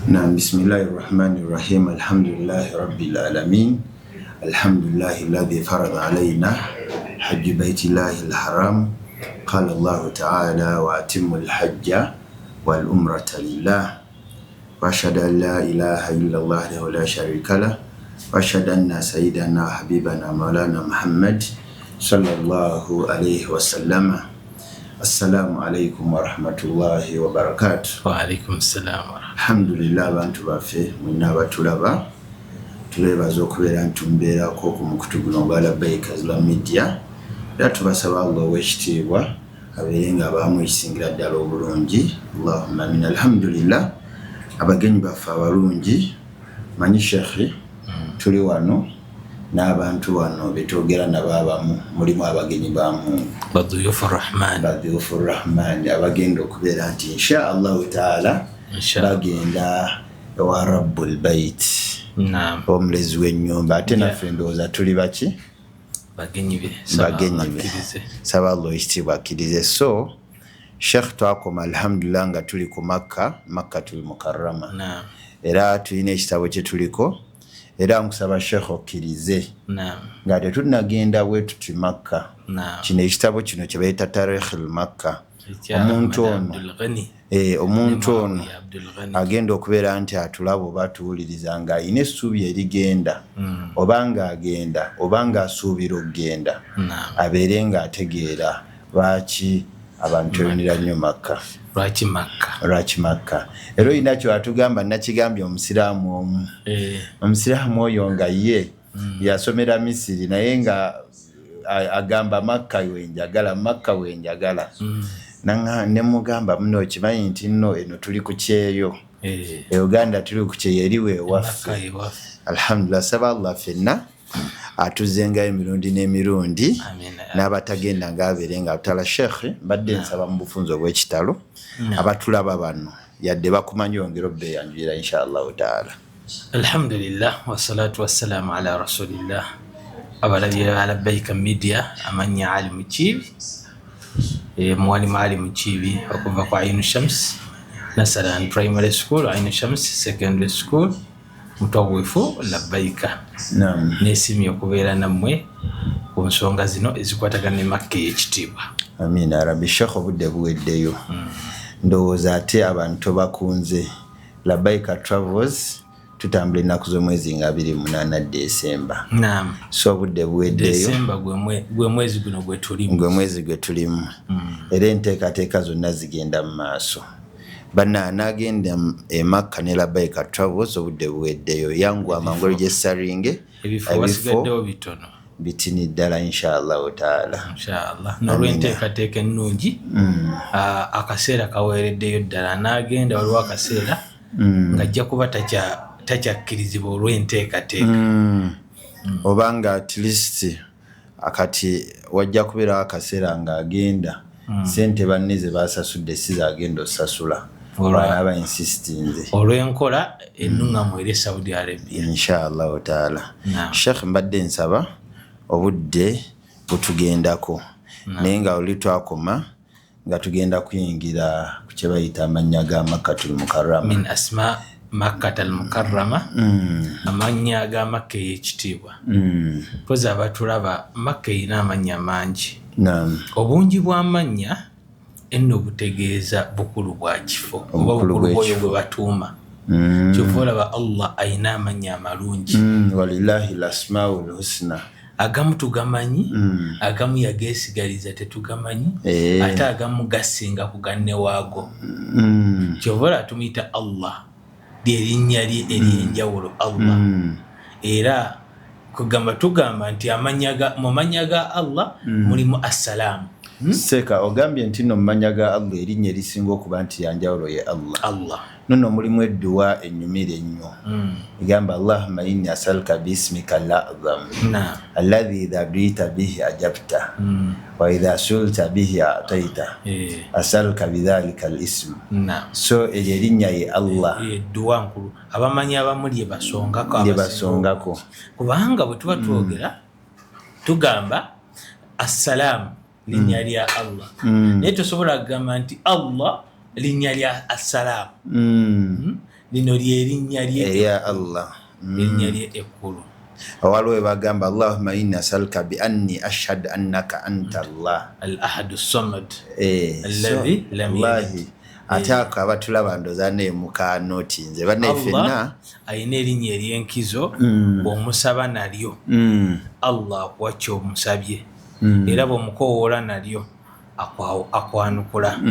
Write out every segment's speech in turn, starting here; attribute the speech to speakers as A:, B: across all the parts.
A: نعم بسم الله الرحمن الرحيم الحمد لله رب العالمين الحمد لله الذي فرض علينا حج بيت الله الحرام قال الله تعالى وأتم الحج والأمرة لله وأشهد أن لا إله إلا الله لا شريك له وأشهد أن سيدنا حبيبنا مولانا محمد صلى الله عليه وسلم Assalamu alaikum wa rahmatullahi wa barakatuh.
B: Wa alaikum salam wa rahmatullahi.
A: Alhamdulillah abantu baffe mwenna batulaba tulebaza okubeera ntumbeerako ku mukutu guno gwa Labbaika Islam Media era tubasaba Allah ow'ekitiibwa abeere nga abaamu ekisingira ddala obulungi. Allahumma amin. Alhamdulillah abagenyi baffe abalungi manyi shekhi tuli wano n'abantu wano betwogera nabo abamu mulimu abagenyi ba Mungu
B: baduyufu rahman
A: abagenda okubeera nti insha Allahu taala bagenda ewa rabbul bait omulezi w'ennyumba ate naffe ndowooza tuli baki bagenyi be saba Allah ekitiibwa akkirize. So Sheikh twakoma alhamdulillah nga tuli ku Makkatul Mukarrama era tulina ekitabo kye tuliko era nkusaba Sheikh okkirize nga tetunagenda bwe tuti Makka. Kino ekitabo kino kye bayita Tarikhul Makka. Omuntu ono agenda okubeera nti atulaba oba atuwuliriza nga alina essuubi erigenda oba nga agenda oba nga asuubira okugenda abeere nga ategeera lwaki abantu tebonera nnyo Makka. Lwaki Makka. Era olina kyatugamba nakigambye omusiraamu omu. Omusiraamu oyo nga ye yasomera Misiri naye nga agamba Makka wenjagala. Ne mugamba muno kimanyi nti nno eno tuli ku kyeyo. E Uganda tuli ku kyeyo eriwe ewaffe. Alhamdulillah saba Allah fenna atuzenga emirundi n'emirundi n'abatagenda ng'abeere nga atala Sheikh mbadde nsaba mu bufunzo bw'ekitalo abatulaba bano yadde bakumanyi ongera obbeeyanjulira inshallah taala.
B: Alhamdulillah wassalatu wassalamu ala rasulillah. Abalabira ba Labbaika Media amanya Alimu Kibi mwalimu Alimu Kibi okuva ku Ainu Shams Nasaran Primary School, Ainu Shams Secondary School, Mutawwifu Labbaika. Nesimye okubeera nammwe ku nsonga zino ezikwatagana ne Makka y'ekitiibwa.
A: Amina rabbi. Sheikh obudde buweddeyo ndowooza ate abantu bakunze Labbaika Travels tutambula ennaku z'omwezi nga 28 Desemba. So obudde buweddeyo.
B: Desemba gwe mwezi guno gwe tulimu. Era enteekateeka zonna zigenda mu maaso. Bana nagenda e Makka ne Labbaika Travels obudde buweddeyo yangu amangolo gy'essaringe ebifo wasigaddewo bitono
A: bitini ddala inshallah taala.
B: N'olwenteekateeka ennungi akaseera kaweereddeyo ddala n'agenda waliwo akaseera ng'ajja kuba takyakkirizibwa olw'enteekateeka
A: obanga at least akati wajja kubeerawo akaseera ng'agenda sente banne ze basasudde si zagenda osasula aba insistinze
B: olw'enkola ennungamu eri Saudi Arabia
A: inshallah taala. Sheikh mbadde nsaba obudde butugendako naye nga oli twakoma nga tugenda kuyingira ku kye bayita amannya ga Makkatul Mukarrama.
B: Min asma Makkatul Mukarrama amannya ga Makka y'ekitiibwa. Poza abatulaba Makka erina amannya mangi. Obungi bw'amannya enno butegeeza bukulu bwa kifo oba bukulu bw'oyo bwe batuuma. Kyova olaba Allah ayina amannya amalungi.
A: Walillahi al-asmaul husna.
B: Agamu tugamanyi, agamu yageesigaliza tetugamanyi, ate agamu gasinga ku ganne waago. Kyova olaba tumuyita Allah ly'erinnya lye ery'enjawulo Allah. Era tugamba nti mu mannya ga Allah mulimu assalaamu.
A: Seka ogambye nti no mmanya ga Allah erinnya erisinga okuba nti yanjawulo ye Allah. Nono mulimu edduwa ennyumira ennyo egamba Allahumma inni as'aluka bismika al-a'zam alladhi idha du'ita bihi ajabta wa idha su'ilta bihi a'taita as'aluka bidhalika al-ism. So erinnya ye Allah
B: edduwa nkulu abamanyi abamu lye basongako kubanga bwe tuba twogera tugamba assalaamu linnya lya Allah naye tosobola kugamba nti Allah linnya lya assalaamu lino lyerinnya lye
A: ya Allah
B: erinnya lye ekkulu.
A: waliwo bagamba Allahumma inni as'aluka bi anni ashhadu annaka anta Allah
B: al-ahadu as-samad alladhi lam yalid.
A: ate ako abatulaba ndoza neemuka nootinze bannayeffenna
B: ayina erinnya ery'enkizo bw'omusaba nalyo Allah akuwa ky'omusabye era bw'omukoowoola nalyo akwanukula.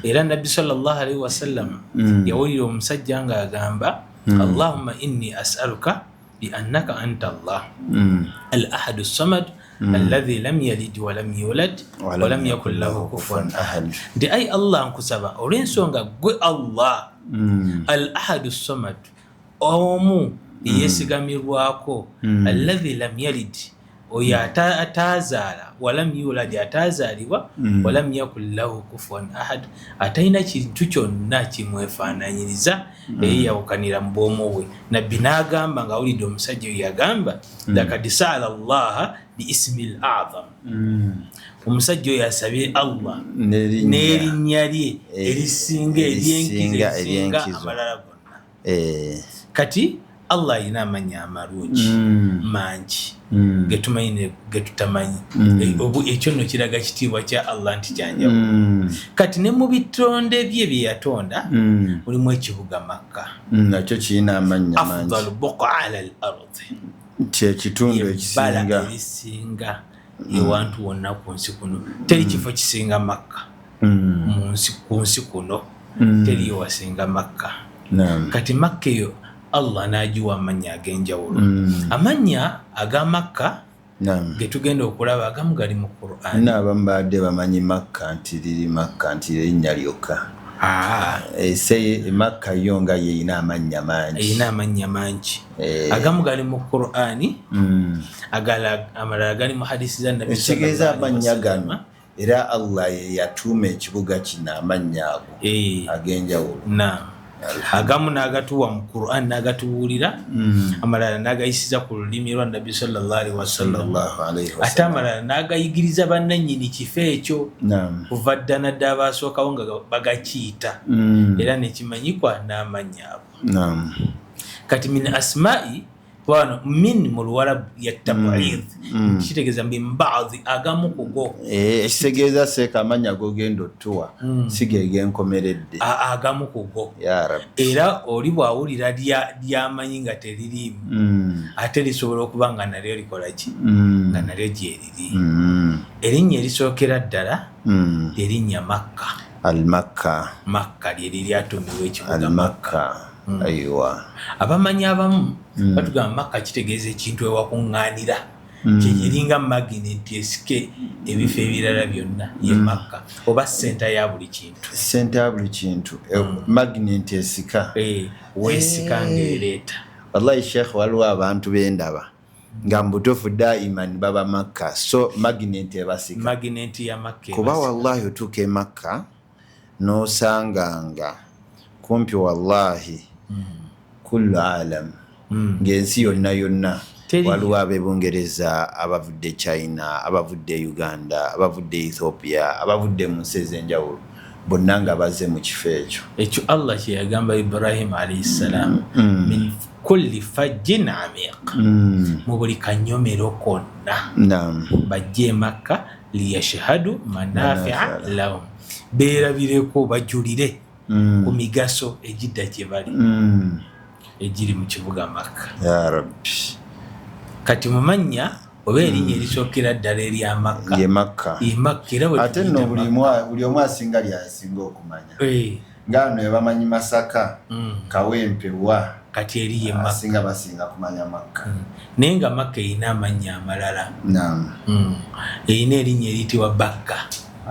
B: Era Nabbi sallallahu alaihi wasallam yawulira omusajja ng'agamba Allahumma inni as'aluka bi annaka anta Allah al-ahadu as-samad alladhi lam yalid wa lam yulad wa lam yakul lahu kufuwan ahad. Nti ay Allah nkusaba olw'ensonga gwe Allah al-ahadu as-samad omu yesigamirwako alladhi lam yalid oyo atazaala walam yulad atazaalibwa walam yakul lahu kufuwan ahad atalina kintu kyonna kimwefaananyiriza eyeyawukanira mu bwomu bwe. Nabbi n'agamba ng'awulidde omusajja oyo yagamba lakad saala allaha bi ismi al-azam. Omusajja oyo asabye Allah n'erinnya lye erisinga ery'enkizo erisinga amalala gonna. Kati Allah alina amannya amalungi mangi getumanyi getutamanyi. Ekyo nno kiraga kitiibwa kya Allah nti kyanjawulo. Kati ne mu bitonde bye bye yatonda mulimu ekibuga Makka
A: nakyo kirina amannya mangi.
B: afdalu buqa ala al-ardi,
A: kyekitundu
B: ekisinga ewantu wonna ku nsi kuno. Teri kifo kisinga Makka ku nsi kuno, teriyo wasinga Makka. Kati Makka eyo Allah n'agiwa amannya ag'enjawulo. Amannya aga Makka getugenda okulaba agamu gali mu Qur'an.
A: N'abamu badde bamanyi Makka nti liri Makka nti erinnya lyokka. Makka yo nga yeyina amannya mangi.
B: Eyina amannya mangi. Agamu gali mu Qur'ani, amalala gali mu hadisi za Nabbi.
A: Ekitegeeza amannya gano era Allah ye yatuuma ekibuga kino amannya ago ag'enjawulo. Agamu n'agatuwa mu Qur'an n'agatubuulira, amalala n'agayisiza ku lulimi lwa Nabbi sallallahu alaihi wasallam. Ate amalala n'agayigiriza bannannyini kifo ekyo kuva dda nadda abaasookawo nga bagakiyita era nekimanyikwa n'amannya ago. Kati min asma'i wano min mu Luwarabu yatab'id kitegeeza min ba'dhi agamu ku go. Ekitegeeza seeka amannya gogenda ottuwa si ge genkomeredde
B: agamu ku go.
A: Ya Rabbi.
B: Era oli bw'awulira lyamanyi nga teririimu ate lisobola okuba nga nalyo likola ki nga nalyo gyeriri. Erinnya erisookera ddala erinnya Makka.
A: Al-Makka.
B: Makka lye lyatuumibwa ekibuga
A: Al-Makka. Aiwa.
B: Abamanyi abamu batugamba Makka kitegeeza ekintu ewakuŋŋaanira kyekiringa magineti esike ebifo ebirala byonna ye Makka oba senta ya buli kintu.
A: Senta ya buli kintu magineti esika
B: weesika ng'ereeta.
A: Wallahi Sheikh, waliwo abantu bendaba nga mbutuufu daiman baba Makka so magineti ebasika.
B: Magineti ya Makka
A: kuba wallahi otuuka e Makka n'osanganga kumpi wallahi kullu alam ng'ensi yonna yonna waliwo ab'Ebungereza, abavudde China, abavudde Uganda, abavudde Ethiopia, abavudde mu nsi ez'enjawulo, bonna nga bazze mu kifo ekyo.
B: Ekyo Allah kye yagamba Ibrahim alayhi salam min kulli fajjin amiq, mu buli kanyomero konna bajje Makka liyashhadu manafi'a lahum, beerabireko bajulire ku migaso egidda gye bali egiri mu kibuga Makka.
A: Ya Rabbi.
B: Kati mu mannya oba erinnya erisookera ddala erya Makka
A: ye Makka. Ate nno buli omu asinga lyasinga okumanya. Ngano bamanyi Masaka, Kawempe wa
B: kati eri ye Makka
A: asinga basinga kumanya Makka.
B: Naye nga Makka erina amannya amalala. Erina erinnya eriyitibwa Bakka.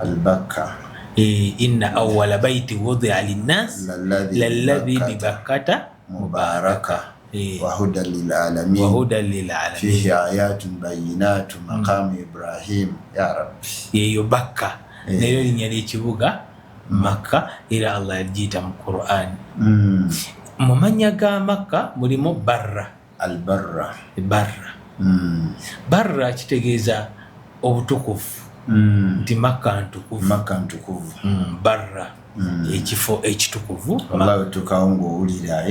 A: Al-Bakka.
B: Inna awwala bayti wudi'a lin-nas lalladhi bi Bakkata mubaraka
A: wa hudan lil alamin fihi ayatun bayyinatun maqam Ibrahim. Ya Rabbi. Yeyo
B: Bakka nayo linnya ly'ekibuga Makka era Allah yagiyita mu Qur'an. Mu mannya ga Makka mulimu Barra.
A: Al-Barra.
B: Barra kitegeeza obutukuvu nti Makka ntukuvu.
A: Makka ntukuvu.
B: Barra ekifo ekitukuvu
A: Allah tukaongo ulira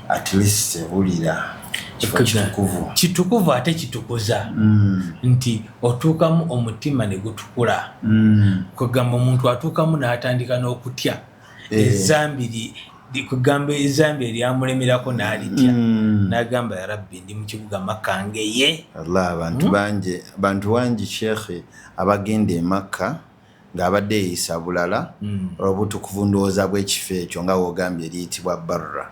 A: at least ulira
B: kitukuvu ate kitukuza nti otuukamu omutima ne gutukula kugamba omuntu atuukamu n'atandika n'okutya ezambi kugamba ezambi eryamulemerako n'alitya n'agamba ya rabbi ndi mu kibuga Makka ngeye.
A: Allah abantu bangi shekhe abagenda e Makka ng'abadde eyisa bulala olw'obutukuvu ndowooza bw'ekifo ekyo nga w'ogambye eriyitibwa Barra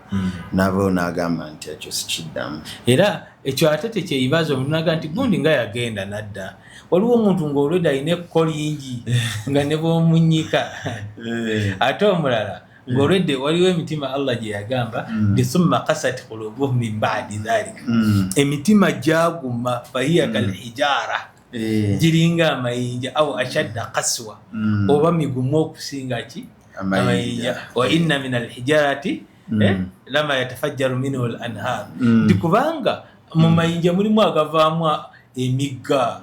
A: n'aba n'agamba nti ekyo sikiddamu.
B: Era ekyo ate tekyeyibaza omuntu n'agamba nti gundi nga yagenda nadda waliwo omuntu ng'olwedda alina ekko lingi nga ne bw'omunnyika ate omulala ng'olwedde waliwo emitima Allah gye yagamba nti summa qasat qulubuhum min ba'di dhalika emitima gyaguma fahiya kal hijara jiringa amayinja au ashadda qaswa oba migumu okusinga ki amayinja wa inna min alhijarati lama yatafajjaru minhu al-anhar dikubanga mu mayinja mulimu agavaamu emigga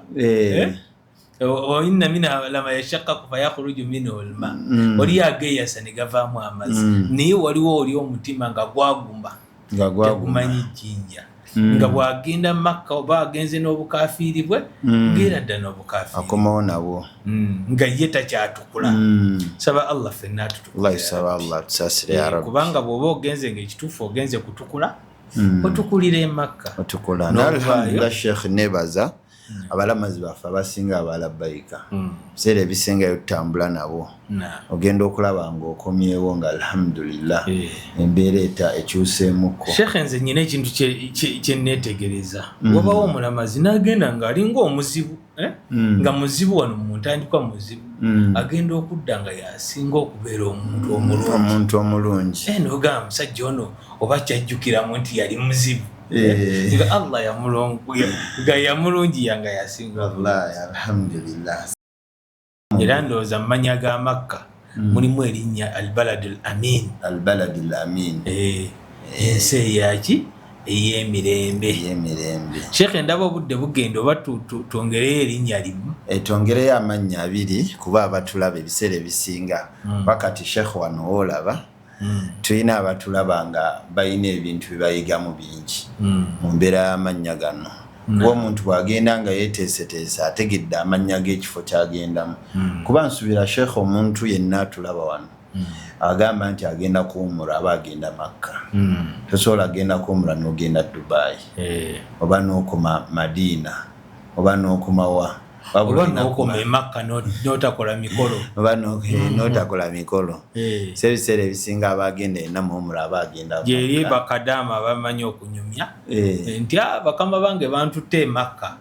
B: wa inna minha lama yashaqqaqu fayakhruju minhu al-ma wali ageyasa ne gavaamu amazzi naye waliwo oli omutima nga gwaguma tegumanyi jjinja nga bwagenda Makka oba agenze n'obukafiiri bwe ngera dda n'obukafiiri
A: akomawo nabwo
B: nga ye takyatukula. Saba Allah ffenna atutukula kubanga bw'oba ogenze ng'ekituufu ogenze kutukula otukulira e Makka
A: otukula. Alhamdulillah Sheikh nebaza abalamazi baffe abasinga abalabbayika biseera ebisengayo tutambula nabo ogenda okulaba ng'okomyewo nga alhamdulillah embeera ekyuseemuko.
B: Sheikh nze nnyina ekintu kye neetegereza wabawo omulamazi n'agenda ng'alinga omuzibu nga muzibu wano mu ntandikwa muzibu agenda okudda nga yasinga okubeera omuntu omulungi n'ogamba musajja ono oba kyajjukiramu nti yali muzibu nga Allah yamulungi yanga yasinga.
A: Alhamdulillah.
B: Era ndowooza mmanya ga Makka mulimu erinnya albaladul amin. Ensi eyaki ey'emirembe. Sheikh ndaba obudde bugenda oba twongereyo erinnya limu
A: twongereyo amannya abiri kuba abatulaba ebiseera ebisinga wakati Sheikh wano olaba tulina abatulaba nga balina ebintu byebayigamu bingi mu mbeera y'amannya gano kuba omuntu bw'agenda nga yeeteeseteese ategedde amannya g'ekifo ky'agendamu kuba nsubira Sheikh omuntu yenna atulaba wano agamba nti agenda kuwumula aba agenda Makka tosobola agenda kuwumula n'ogenda Dubai oba n'okoma Madina oba n'okoma wa
B: oba n'okoma e Makka n'otakola mikolo
A: oba n'otakola mikolo sebiseera ebisinga abagenda enna muwumula aba agenda
B: gyeri bakadaama abamanyi okunyumya nti bakama bange bantutte e Makka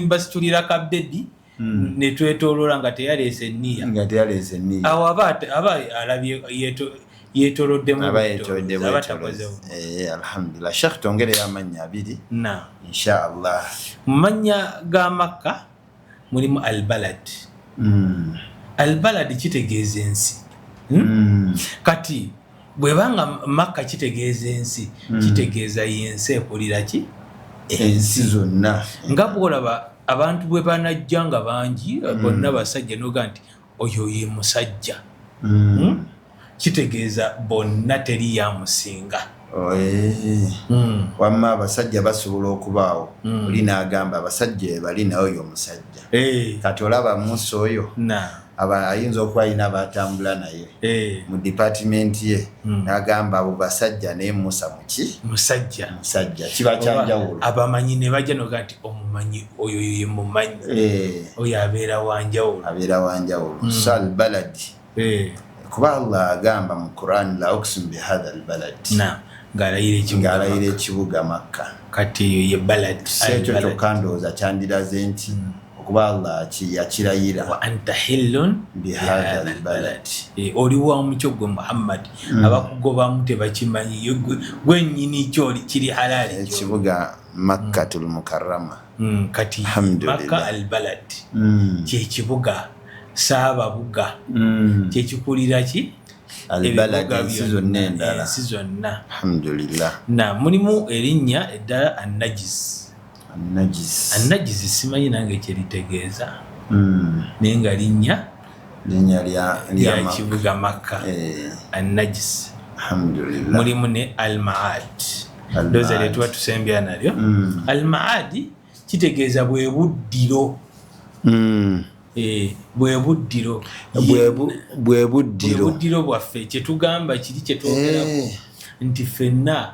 B: mbasitulira kabedi netwetoolola nga teyaleese enniya awo aba alabye yeetoloddemu
A: alhamdulillah. Sheikh tongereyo amannya abiri inshallah.
B: Mu mannya ga Makka mulimu albalad. Albalad kitegeeza ensi kati bwebanga Makka kitegeeza ensi kitegeeza yensi ekulira ki
A: ensi zonna
B: nga bwolaba abantu bwe banajja nga bangi bonna basajja noga nti oyo ye musajja kitegeeza bonna teri yamusinga
A: wamma abasajja basobola okubaawo oli n'agamba abasajja bali nawe oyo omusajja kati olaba Musa oyo ayinza okuba alina abatambula naye mu department ye n'agamba abo basajja naye Musa muki musajja kiba kyanjawulo
B: abamanyi ne bajja noga nti omumanyi oyo ye mumanyi oyo abeera wanjawulo so albaladi kuba Allah agamba mu Quran la uqsimu bihadha albalad ng'alayira ekibuga Makka kati eyo ye balad
A: ekyo kyokka ndowooza kyandiraze nti okuba Allah yakirayira
B: wa anta hillun
A: bihadha albalad
B: oli wamu kyo gwe Muhammad abakugobamu tebakimanyi gwennyini kyoli kiri halali
A: ekibuga Makkatul Mukarrama
B: kati Makka albalad kyekibuga Saababuga kyekikulira ki
A: albalad ensi zonna endala alhamdulillah.
B: Mulimu erinnya eddala annajis simanyi nange kyeritegeeza naye nga linnya
A: linnya lya
B: kibuga Makka an-najis.
A: Alhamdulillah.
B: Mulimu ne al-Ma'ad. Ndoza lye tuba tusembya nalyo. Al-Ma'ad kitegeeza bwe buddiro. Bwe buddiro bwaffe kyetugamba kiri kyetwogerako nti ffenna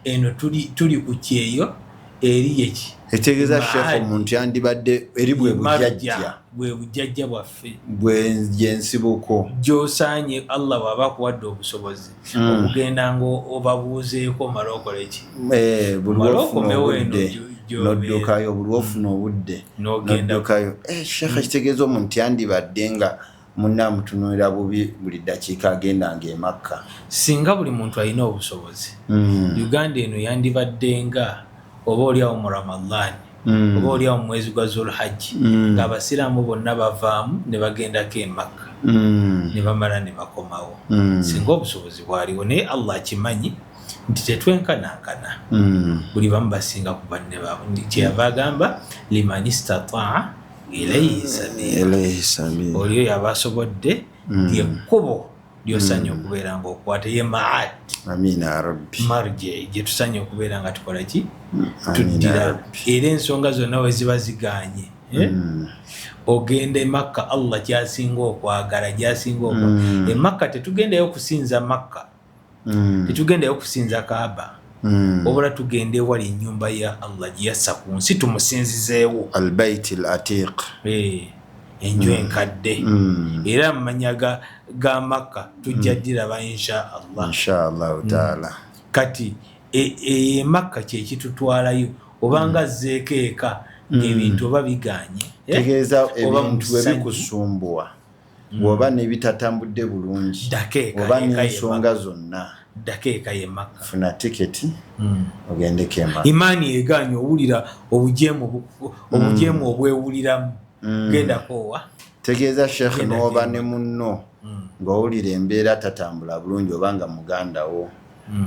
B: eno tuli ku kyeyo eri yeki
A: etegeeza sheekh omuntu yandibadde eri bwe
B: bujjajja bwaffe
A: bwensibuko
B: gy'osaanye Allah bw'aba akuwadde obusobozi okugenda ng'obabuuzeeko omala okola eki
A: noddukayo buli ofuna obudde noddukayo sheekh kitegeeza omuntu yandibadde nga munna amutunuulira bubi buli ddakiika agenda ng'emakka
B: singa buli muntu alina obusobozi Uganda eno yandibadde nga oba oliawo mu Ramadhan oba oliawo mu mwezi gwa Zulhajji ng'abasiraamu bonna bavaamu ne bagendako e Makka ne bamala ne bakomawo singa obusobozi bwaliwo naye Allah akimanyi nti tetwenkanankana buli bamu basinga ku banne baabwe kyeyava agamba liman istataa ilayhi sabila oliyo yaba asobodde lyekkubo lyosanye okubeera ng'okwata ye Ma'ad.
A: Amina rabbi.
B: Marje gye tusanye okubeera nga tukola ki tuddira era ensonga zonna we ziba ziganye ogenda e Makka Allah gy'asinga okwagala gy'asinga e Makka tetugendayo kusinza Makka tetugendayo kusinza Kaaba obula tugende ewali ennyumba ya Allah gye yassa ku nsi tumusinzizeewo
A: al-Bayt al-Atiq
B: enju enkadde era amanya ga Makka tujja diraba
A: inshallah taala
B: kati Makka kye kitutwalayo obanga zeeko eka ng'ebintu oba biganye
A: tegeeza ebintu ebikusumbuwa oba nebitatambudde bulungi oba n'ensonga zonna
B: dakeeka ye Makka
A: funa tiketi ogendeko e Makka
B: imaani eganye owulira obujeemu obwewuliramu genda kowa
A: tegeeza sheekh n'oba ne munno ng'owulira embeera tatambula bulungi obanga muganda wo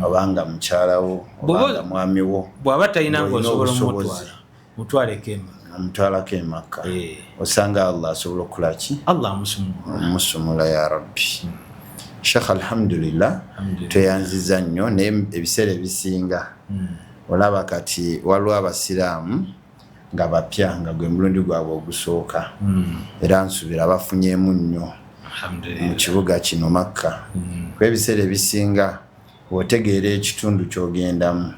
A: obanga mukyalawo obanga mwami wo
B: bw'aba talina ng'osobola mutwaleko
A: e Makka osanga Allah asobola okukola ki
B: Allah
A: amusumula ya rabbi. Sheikh alhamdulillah tweyanziza nnyo naye ebiseera ebisinga olaba kati waliwo abasiraamu nga bapya nga gwe mulundi gwabwe ogusooka era nsubira bafunyemu nnyo mu kibuga kino Makka kwebiseera ebisinga otegeera ekitundu kyogendamu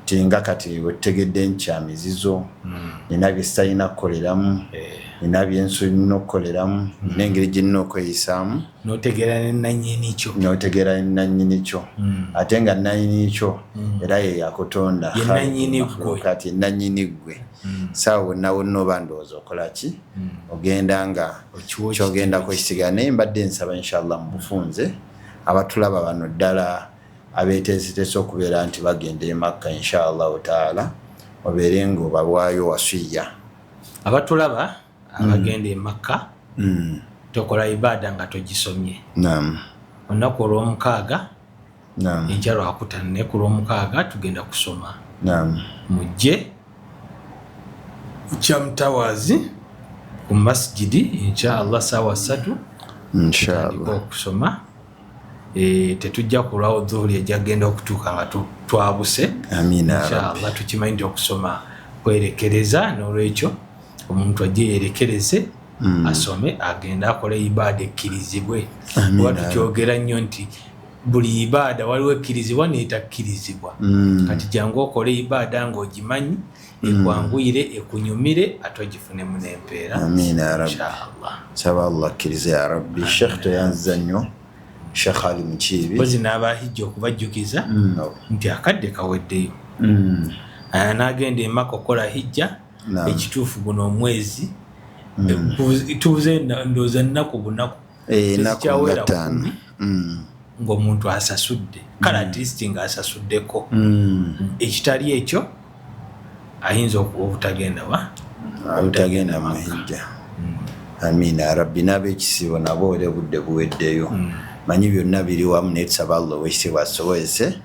A: tinga kati wetegedde nkyamizizo nina bye sitalina kukoleramu nina byensolina okukoleramu n'engeri gye nina okweyisaamu
B: n'otegeera
A: nenannyini kyo ate nga nannyini kyo era ye yakutonda kati enannyini ggwe saawa wonna wonna oba ndowooza okola ki ogenda nga kyogendako kisigala naye mbadde nsaba inshallah mu bufunze abatulaba bano ddala abeeteeseteese okubeera nti bagenda e Makka inshallah taala obeere ng'obawaayo wasiya
B: abatulaba abagenda e Makka tokola ibaada nga togisomye olunaku olw'omukaaga enkya lwakutano naye ku lw'omukaaga tugenda kusoma mujje kyamutawaazi ku masjidi inshallah saawa 3 inshallah okusoma tetujja kulwawo dhuhuri ejagenda okutuuka nga twabuse inshallah tukimanyi nti okusoma kwerekereza n'olwekyo omuntu ajje yerekereze asome agenda akole ibaada ekkirizibwe oba tukyogera nnyo nti buli ibaada waliwo ekkirizibwa n'etakkirizibwa kati jangu okole ibaada ng'ogimanyi ekwanguyire ekunyumire ate ogifunemu n'empeera
A: inshallah saba Allah akkirize ya rabbi. Sheikh toyanziza nnyo Sheikh Ali Mukiibi
B: bozi n'abahijja okubajjukiza nti akadde kaweddeyo n'agenda e Makka okukola hijja ekituufu guno omwezi tuuze ndowooza nnaku bunaku tezikyawera 10 ng'omuntu asasudde kale at least ng'asasuddeko ekitali ekyo ayinza obutagenda
A: mu hijja. Amina rabbi. N'ab'ekisibo nabo ole budde buweddeyo manyi byonna biri wamu naye tusaba Allah ow'ekitiibwa asobozese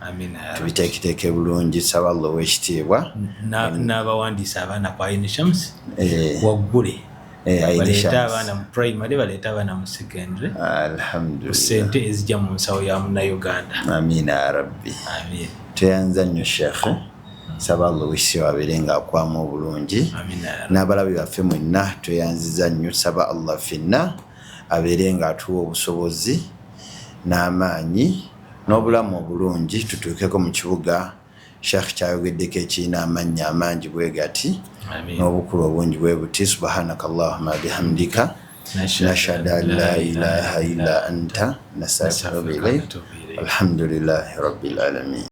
A: tubiteeketeeke bulungi. Tusaba Allah ow'ekitiibwa
B: n'abawandiisa abaana kwa Ayin Shams waggule baleeta abaana mu primary baleeta abaana mu secondary
A: alhamdulillah
B: sente ezijja mu nsawo ya munnayuganda
A: amina ya rabbi
B: amin
A: tweyanza nnyo shekhe saba Allah wisi wabeere ng'akwamu obulungi n'abalabi baffe mwenna tweyanziza nnyo saba Allah ffenna abeere ng'atuwa obusobozi n'amaanyi n'obulamu obulungi tutuukeko mu kibuga Sheikh kyayogeddeko ekirina amannya amangi bwe gati n'obukulu obungi bwe buti subhanaka Allahumma bihamdika nashhadu an la ilaha illa anta nastaghfiruka wa natubu ilayk alhamdulillahi rabbil alamin.